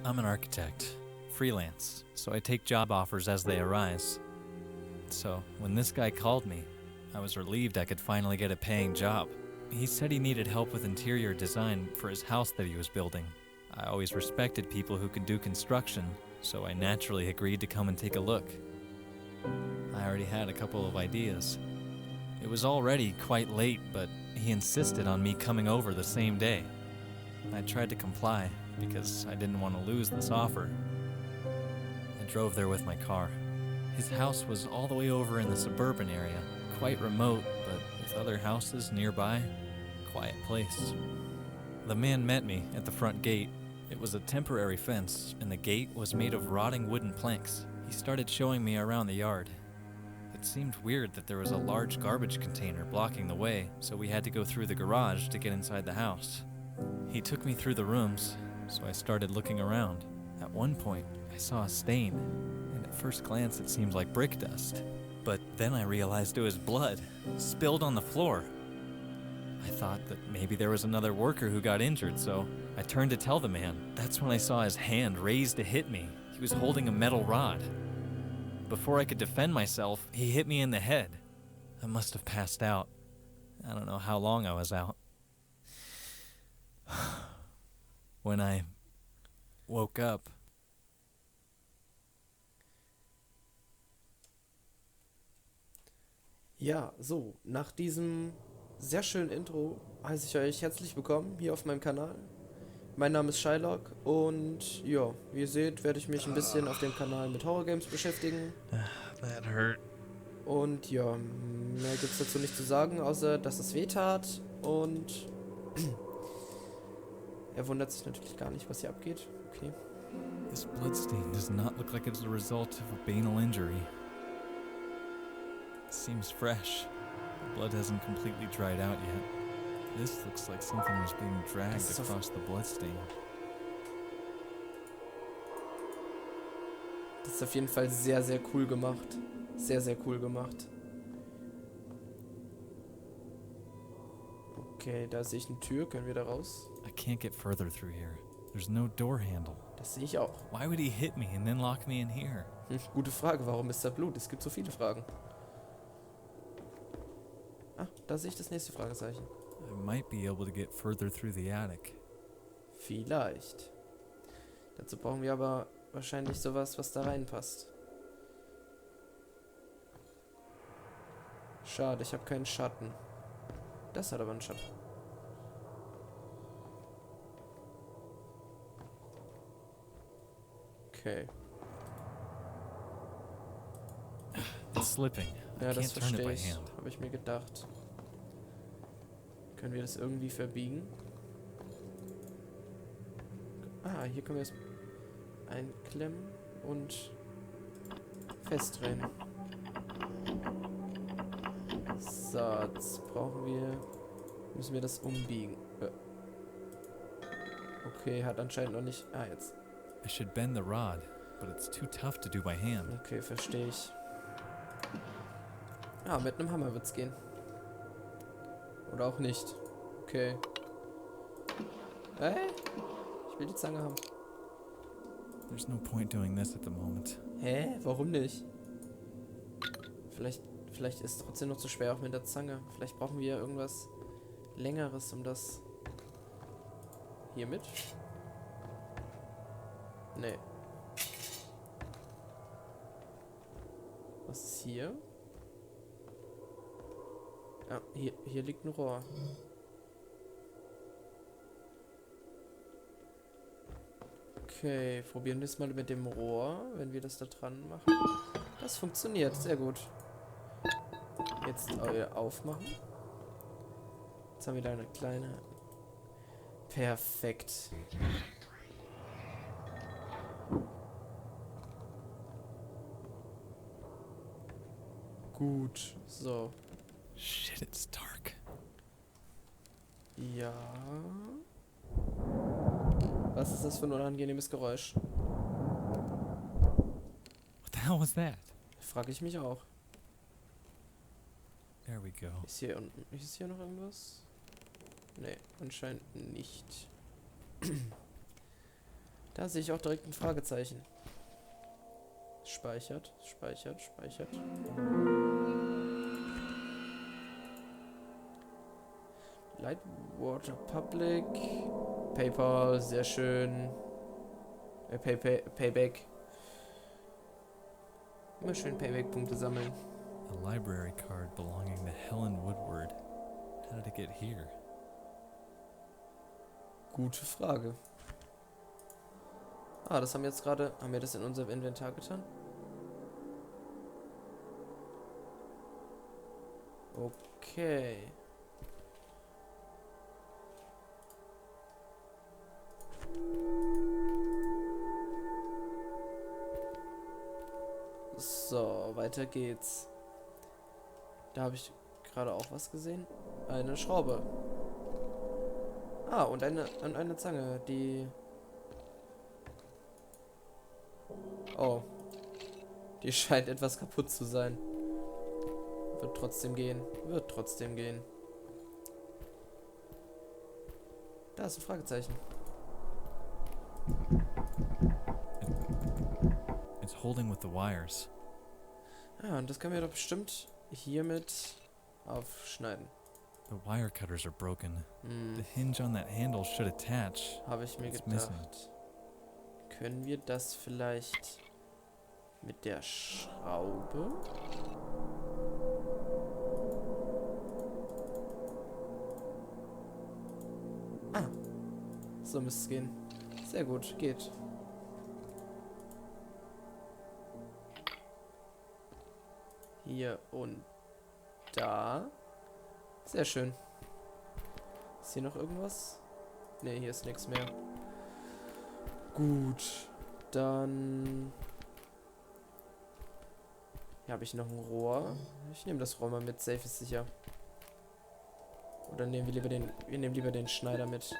I'm an architect, freelance, so I take job offers as they arise. So, when this guy called me, I was relieved I could finally get a paying job. He said he needed help with interior design for his house that he was building. I always respected people who could do construction, so I naturally agreed to come and take a look. I already had a couple of ideas. It was already quite late, but he insisted on me coming over the same day. I tried to comply because I didn't want to lose this offer. I drove there with my car. His house was all the way over in the suburban area, quite remote, but with other houses nearby, quiet place. The man met me at the front gate. It was a temporary fence, and the gate was made of rotting wooden planks. He started showing me around the yard. It seemed weird that there was a large garbage container blocking the way, so we had to go through the garage to get inside the house. He took me through the rooms, so I started looking around. At one point, I saw a stain, and at first glance it seemed like brick dust. But then I realized it was blood, spilled on the floor. I thought that maybe there was another worker who got injured, so I turned to tell the man. That's when I saw his hand raised to hit me. He was holding a metal rod. Before I could defend myself, he hit me in the head. I must have passed out. I don't know how long I was out. When I woke up, Ja, so, nach diesem sehr schönen Intro heiße ich euch herzlich willkommen hier auf meinem Kanal. Mein Name ist Shylock und ja, wie ihr seht, werde ich mich ein bisschen auf dem Kanal mit Horror Games beschäftigen. that hurt. Und ja, mehr gibt es dazu nicht zu sagen, außer dass es weh tat und er wundert sich natürlich gar nicht, was hier abgeht. Okay. This bloodstain does not look like it's a result of a banal injury. It seems fresh. The blood hasn't completely dried out yet. This looks like something was being dragged across the bloodstain. Das ist auf jeden Fall sehr, sehr cool gemacht. Sehr, sehr cool gemacht. Okay, da sehe ich eine Tür. Können wir da raus? I can't get further through here. There's no door handle. Das sehe ich auch. Why would he hit me and then lock me in here? Gute Frage. Warum ist da Blut? Es gibt so viele Fragen. Ah, da sehe ich das nächste Fragezeichen. I might be able to get further through the attic. Vielleicht. Dazu brauchen wir aber wahrscheinlich sowas, was da reinpasst. Schade, ich habe keinen Schatten. Das hat aber einen Schatten. Okay. It's slipping. Ja, I das can't turn it verstehe by ich. hand. Habe ich mir gedacht. Können wir das irgendwie verbiegen? Ah, hier können wir es einklemmen und festdrehen. So, jetzt müssen wir das umbiegen. Okay, hat anscheinend noch nicht... Ah, jetzt. I should bend the rod, but it's too tough to do by hand. Okay, verstehe ich. Ah, mit einem Hammer wird's gehen. Oder auch nicht. Okay. Hey? Ich will die Zange haben. There's no point doing this at the moment. Hä? Warum nicht? Vielleicht ist es trotzdem noch zu schwer, auch mit der Zange. Vielleicht brauchen wir irgendwas Längeres, um das... Hier mit? Nee. Was ist hier? Ah, hier liegt ein Rohr. Okay, probieren wir es mal mit dem Rohr, wenn wir das da dran machen. Das funktioniert, sehr gut. Jetzt aufmachen. Jetzt haben wir da eine kleine... Perfekt. Gut, so. Shit, it's dark. Ja. Was ist das für ein unangenehmes Geräusch? What the hell was that? Frage ich mich auch. There we go. Ist hier noch irgendwas? Nee, anscheinend nicht. Da sehe ich auch direkt ein Fragezeichen. Speichert, speichert, speichert. Lightwater Public. PayPal, sehr schön. Payback. Immer schön Payback-Punkte sammeln. A library card belonging to Helen Woodward. How did it get here? Gute Frage. Ah, das haben wir jetzt gerade... Haben wir das in unser Inventar getan? Okay. So, weiter geht's. Da habe ich gerade auch was gesehen. Eine Schraube. Ah, und eine Zange, die... Oh. Die scheint etwas kaputt zu sein. Wird trotzdem gehen. Wird trotzdem gehen. Da ist ein Fragezeichen. It's holding with the wires. Ah, und das können wir doch bestimmt hiermit aufschneiden. The wire cutters are broken. Hm, The hinge on that handle should attach. habe ich mir It's gedacht. missing. Können wir das vielleicht mit der Schraube? Ah, so müsste es gehen. Sehr gut, geht. Hier und da. Sehr schön. Ist hier noch irgendwas? Ne, hier ist nichts mehr. Gut, dann... Hier habe ich noch ein Rohr. Ich nehme das Rohr mal mit, safe ist sicher. Oder nehmen wir lieber den... Wir nehmen lieber den Schneider mit.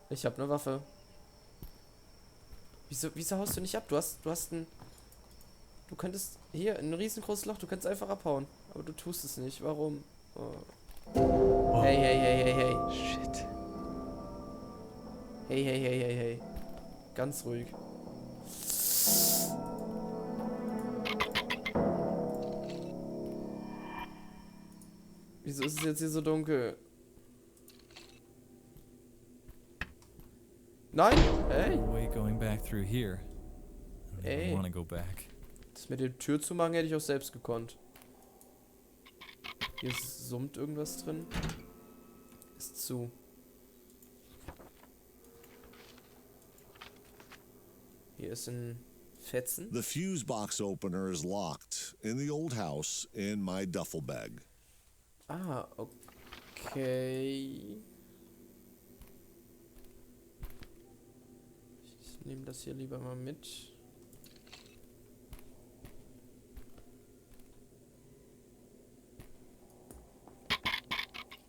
Ich habe eine Waffe. Wieso haust du nicht ab? Du hast ein... Du könntest... Hier, ein riesengroßes Loch. Du könntest einfach abhauen. Aber du tust es nicht. Warum? Oh. Hey, hey, hey, hey, hey. Shit. Hey, hey, hey, hey, hey. Ganz ruhig. Wieso ist es jetzt hier so dunkel? Nein! Hey! No way going back through here. I don't Ey. even want to go back. Das mit der Tür zu machen hätte ich auch selbst gekonnt. Hier summt irgendwas drin. Ist zu. Hier ist ein Fetzen. The fuse box opener is locked in the old house in my duffel bag. Ah, okay. Ich nehme das hier lieber mal mit.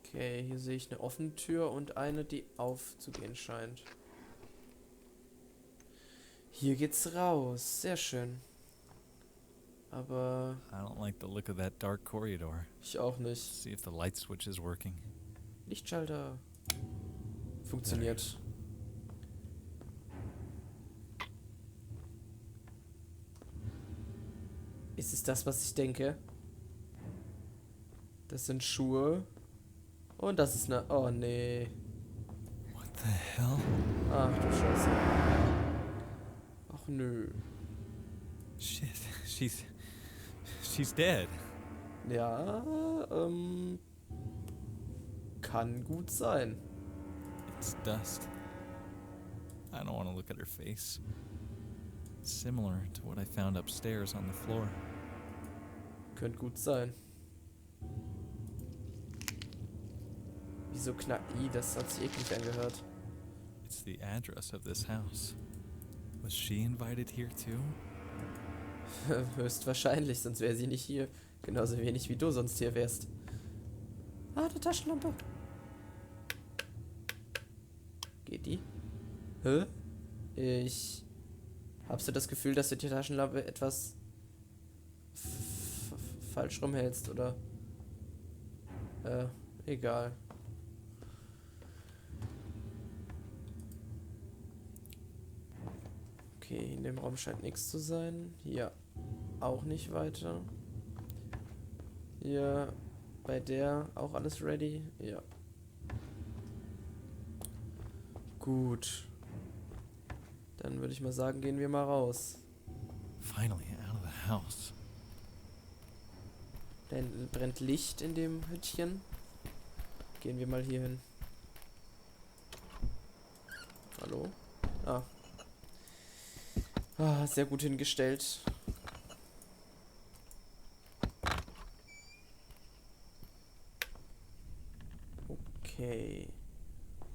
Okay, hier sehe ich eine offene Tür und eine, die aufzugehen scheint. Hier geht's raus. Sehr schön. Aber I don't like the look of that dark corridor. ich auch nicht. See if the light switch is working. Lichtschalter. Funktioniert. Ist es das, was ich denke? Das sind Schuhe. Und das ist eine... Oh, nee. What the hell? Ach du Scheiße. Ach nö. Shit. She's dead. Ja, kann gut sein. It's dust. I don't want to look at her face. It's similar to what I found upstairs on the floor. Könnte gut sein. Wieso das hat sich eklig angehört. It's the address of this house. Was she invited here too? Höchstwahrscheinlich, sonst wäre sie nicht hier. Genauso wenig wie du sonst hier wärst. Ah, eine Taschenlampe. Geht die? Hä? Ich... Habst du das Gefühl, dass du die Taschenlampe etwas... falsch rumhältst, oder? Egal. Okay, in dem Raum scheint nichts zu sein. Hier auch nicht weiter. Hier bei der auch alles ready. Ja. Gut. Dann würde ich mal sagen, gehen wir mal raus. Finally out of the house. Da hinten brennt Licht in dem Hütchen. Gehen wir mal hier hin. Hallo? Ah. Ah, sehr gut hingestellt. Okay.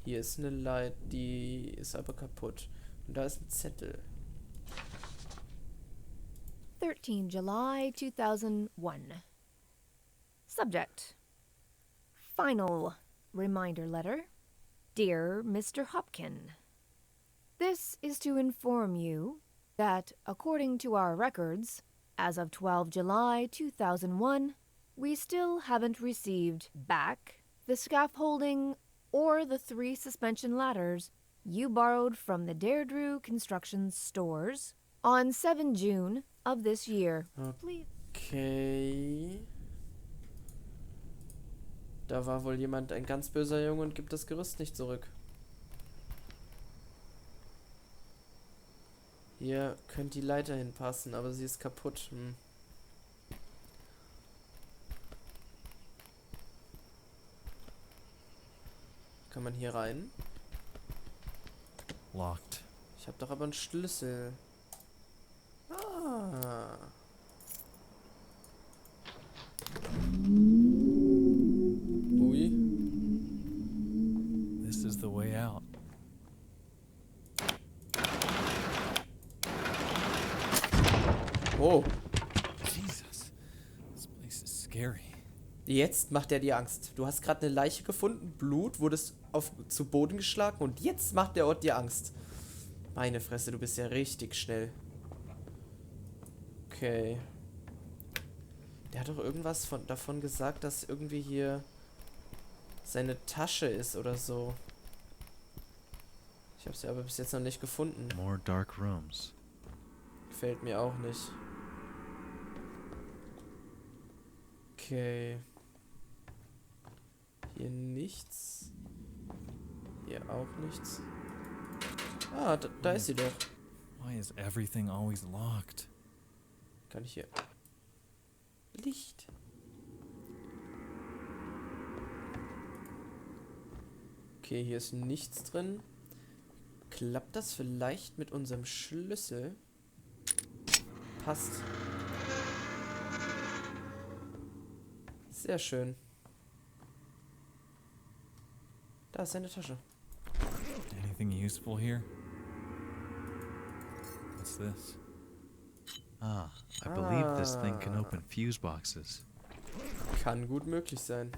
Hier ist eine Light, die ist aber kaputt. Und da ist ein Zettel. 13 July 2001. Subject. Final reminder letter. Dear Mr. Hopkin, this is to inform you that, according to our records, as of 12 July 2001, we still haven't received back the scaffolding or the 3 suspension ladders you borrowed from the Deirdre Construction stores on 7 June of this year. Please. Okay. Da war wohl jemand ein ganz böser Junge und gibt das Gerüst nicht zurück. Hier könnte die Leiter hinpassen, aber sie ist kaputt. Kann man hier rein? Locked. Ich habe doch aber einen Schlüssel. Ah. Ui. This is the way out. Oh. Jesus. This place is scary. Jetzt macht er dir Angst. Du hast gerade eine Leiche gefunden, Blut, wurdest zu Boden geschlagen und jetzt macht der Ort dir Angst. Meine Fresse, du bist ja richtig schnell. Okay. Der hat doch irgendwas davon gesagt, dass irgendwie hier seine Tasche ist oder so. Ich habe sie aber bis jetzt noch nicht gefunden. More dark rooms. Gefällt mir auch nicht. Okay. Hier nichts. Hier auch nichts. Ah, da ist sie doch. Why is everything always locked? Kann ich hier... Licht. Okay, hier ist nichts drin. Klappt das vielleicht mit unserem Schlüssel? Passt. Sehr schön. Da ist seine Tasche. Anything useful here? What's this? Ah, I believe this thing can open fuse boxes. Kann gut möglich sein.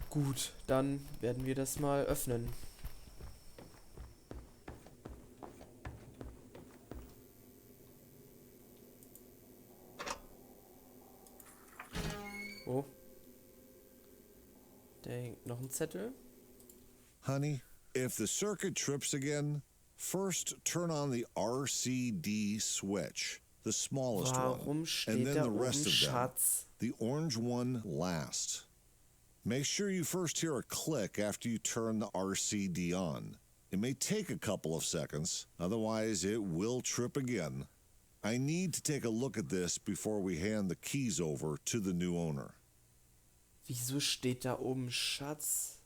Gut, dann werden wir das mal öffnen. Oh. Da hängt noch ein Zettel. Honey, if the circuit trips again, first turn on the RCD switch, the smallest Warum one, and steht then da the oben rest of them. Schatz? The orange one last. Make sure you first hear a click after you turn the RCD on. It may take a couple of seconds, otherwise it will trip again. I need to take a look at this before we hand the keys over to the new owner. Wieso steht da oben Schatz?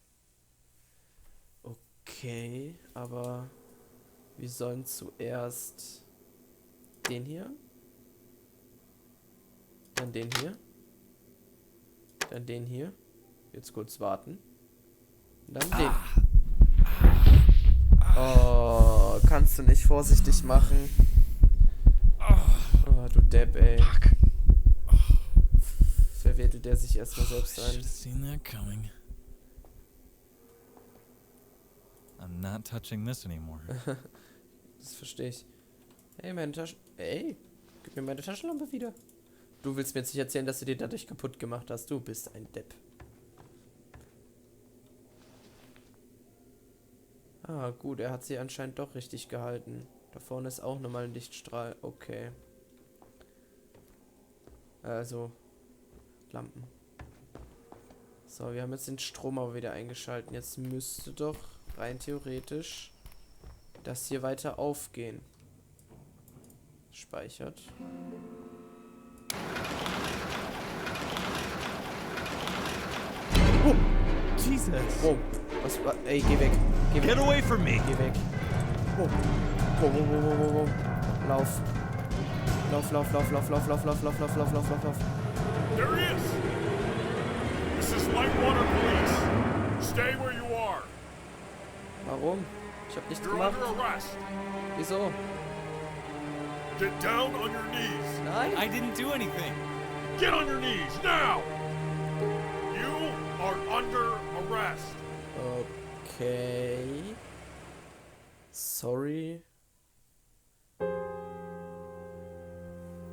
Okay, aber wir sollen zuerst den hier, dann den hier, dann den hier. Jetzt kurz warten. Und dann den. Oh, kannst du nicht vorsichtig machen? Oh, du Depp, ey. Verwertet der sich erstmal selbst I ein. should have seen that coming. I'm not touching this anymore. Das verstehe ich. Hey, meine Taschen... Ey, gib mir meine Taschenlampe wieder. Du willst mir jetzt nicht erzählen, dass du dir dadurch kaputt gemacht hast. Du bist ein Depp. Ah, gut, er hat sie anscheinend doch richtig gehalten. Da vorne ist auch nochmal ein Lichtstrahl. Okay. Also, Lampen. So, wir haben jetzt den Strom aber wieder eingeschalten. Jetzt müsste doch rein theoretisch das hier weiter aufgehen. Speichert. Oh, Jesus! wow. Was war? Ey, geh weg. Geh weg. Get away from me! Geh weg. Oh. Wow, wow, wow, wow, wow. Lauf. Lauf, lauf, lauf, lauf, lauf, lauf, lauf, lauf, lauf, lauf, lauf, lauf, lauf. There he is! This is Lightwater Police. Stay where you are. Warum? Ich hab nichts You're gemacht. under arrest. Wieso? Get down on your knees. Nein? I didn't do anything! Get on your knees now! You are under arrest. Okay. Sorry.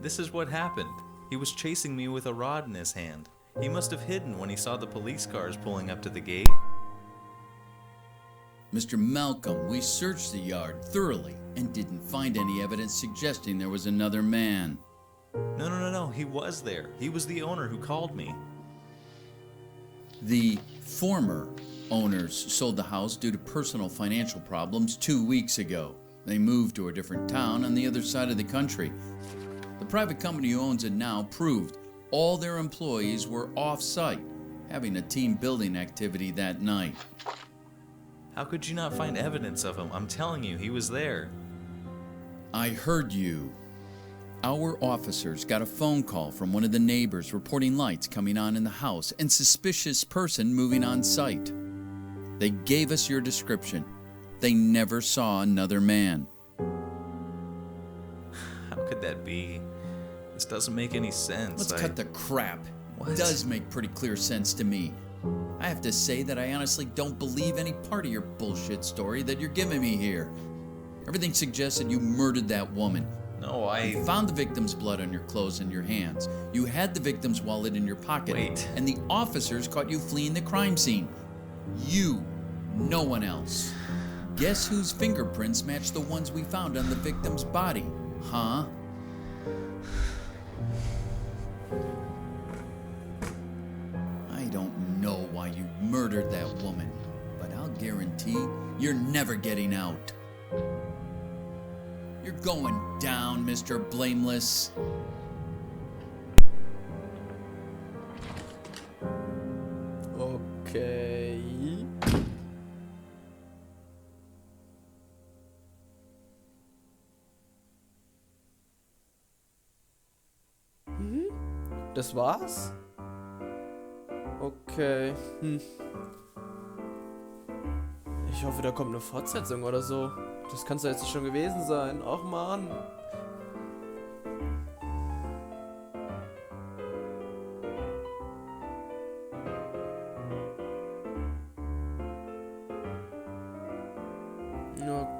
This is what happened. He was chasing me with a rod in his hand. He must have hidden when he saw the police cars pulling up to the gate. Mr. Malcolm, we searched the yard thoroughly and didn't find any evidence suggesting there was another man. No. He was there. He was the owner who called me. The former owners sold the house due to personal financial problems 2 weeks ago. They moved to a different town on the other side of the country. The private company who owns it now proved all their employees were off-site, having a team building activity that night. How could you not find evidence of him? I'm telling you, he was there. I heard you. Our officers got a phone call from one of the neighbors reporting lights coming on in the house and suspicious person moving on site. They gave us your description. They never saw another man. How could that be? This doesn't make any sense. Let's cut the crap. What? It does make pretty clear sense to me. I have to say that I honestly don't believe any part of your bullshit story that you're giving me here. Everything suggests that you murdered that woman. No, You found the victim's blood on your clothes and your hands. You had the victim's wallet in your pocket. Wait. And the officers caught you fleeing the crime scene. You, no one else. Guess whose fingerprints match the ones we found on the victim's body, huh? I don't know why you murdered that woman, but I'll guarantee you're never getting out. You're going down, Mr. Blameless. Okay. Das war's? Okay. Ich hoffe, da kommt eine Fortsetzung oder so. Das kann doch jetzt nicht schon gewesen sein. Och man.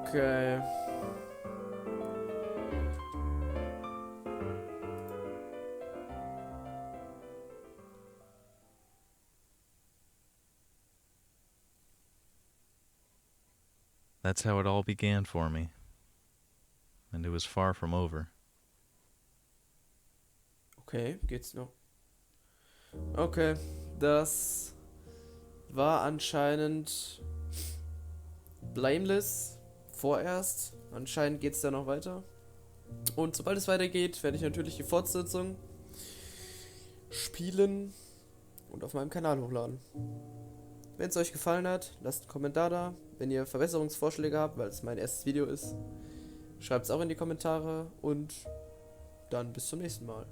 Okay. That's how it all began for me. And it was far from over. Okay, geht's noch? Okay, das war anscheinend Blameless vorerst. Anscheinend geht's da noch weiter. Und sobald es weitergeht, werde ich natürlich die Fortsetzung spielen und auf meinem Kanal hochladen. Wenn es euch gefallen hat, lasst einen Kommentar da. Wenn ihr Verbesserungsvorschläge habt, weil es mein erstes Video ist, schreibt es auch in die Kommentare und dann bis zum nächsten Mal.